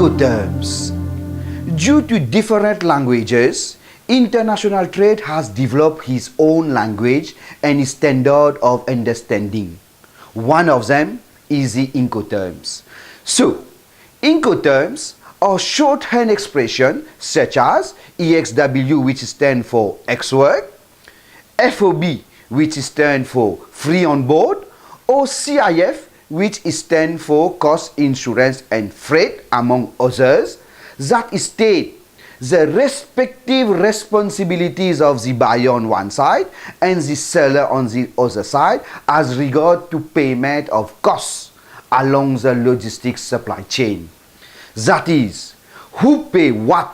Incoterms. Due to different languages, international trade has developed its own language and its standard of understanding. One of them is the Incoterms. So, Incoterms are shorthand expressions such as EXW, which stands for ex work, FOB, which stands for free on board, or CIF, which stands for cost, insurance and freight, among others, that state the respective responsibilities of the buyer on one side and the seller on the other side as regard to payment of costs along the logistics supply chain. That is, who pay what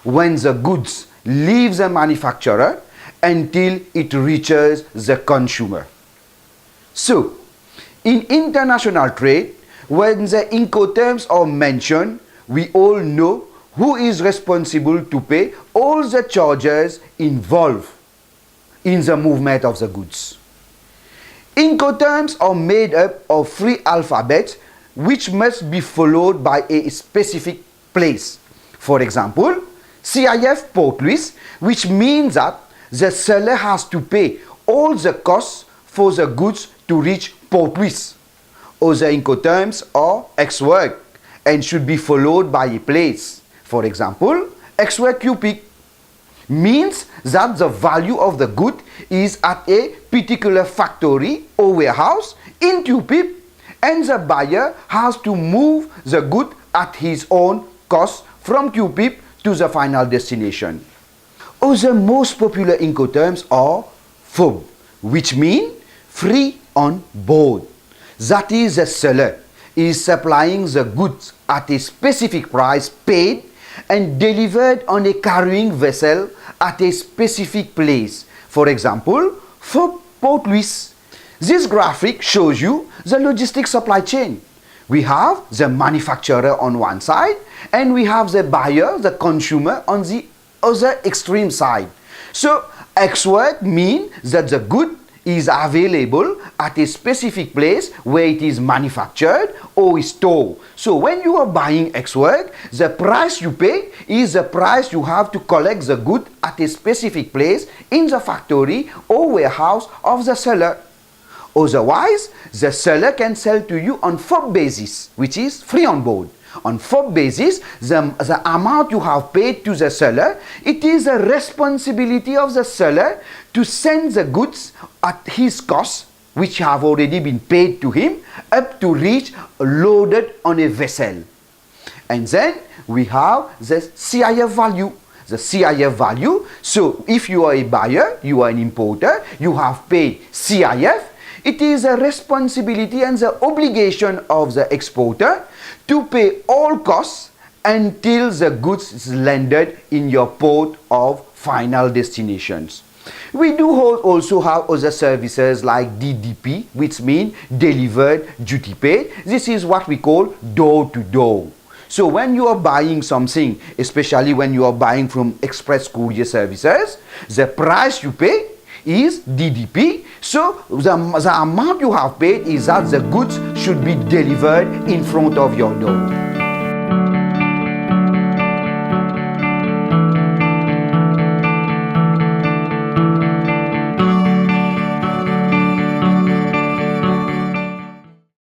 when the goods leave the manufacturer until it reaches the consumer. So, in international trade, when the Incoterms are mentioned, we all know who is responsible to pay all the charges involved in the movement of the goods. Incoterms are made up of three alphabets which must be followed by a specific place. For example, CIF Port Louis, which means that the seller has to pay all the costs for the goods to reach Port Louis. Other Incoterms are ex work and should be followed by a place. For example, ex work cubic means that the value of the good is at a particular factory or warehouse in QPIP and the buyer has to move the good at his own cost from QPIP to the final destination. Other most popular Incoterms are FOB, which mean free on board. That is, the seller is supplying the goods at a specific price paid and delivered on a carrying vessel at a specific place. For example, for Port Louis. This graphic shows you the logistics supply chain. We have the manufacturer on one side and we have the buyer, the consumer, on the other extreme side. So, ex work means that the good is available at a specific place where it is manufactured or is stored. So when you are buying ex work, the price you pay is the price you have to collect the good at a specific place in the factory or warehouse of the seller. Otherwise, the seller can sell to you on FOB basis, which is free on board. On FOB basis, the amount you have paid to the seller, it is the responsibility of the seller to send the goods at his cost, which have already been paid to him, up to reach loaded on a vessel. And then we have the CIF value. The CIF value, so if you are a buyer, you are an importer, you have paid CIF, it is a responsibility and the obligation of the exporter to pay all costs until the goods is landed in your port of final destinations. We do also have other services like DDP, which means delivered duty paid. This is what we call door to door. So when you are buying something, especially when you are buying from express courier services, the price you pay is DDP. So the amount you have paid is that the goods should be delivered in front of your door.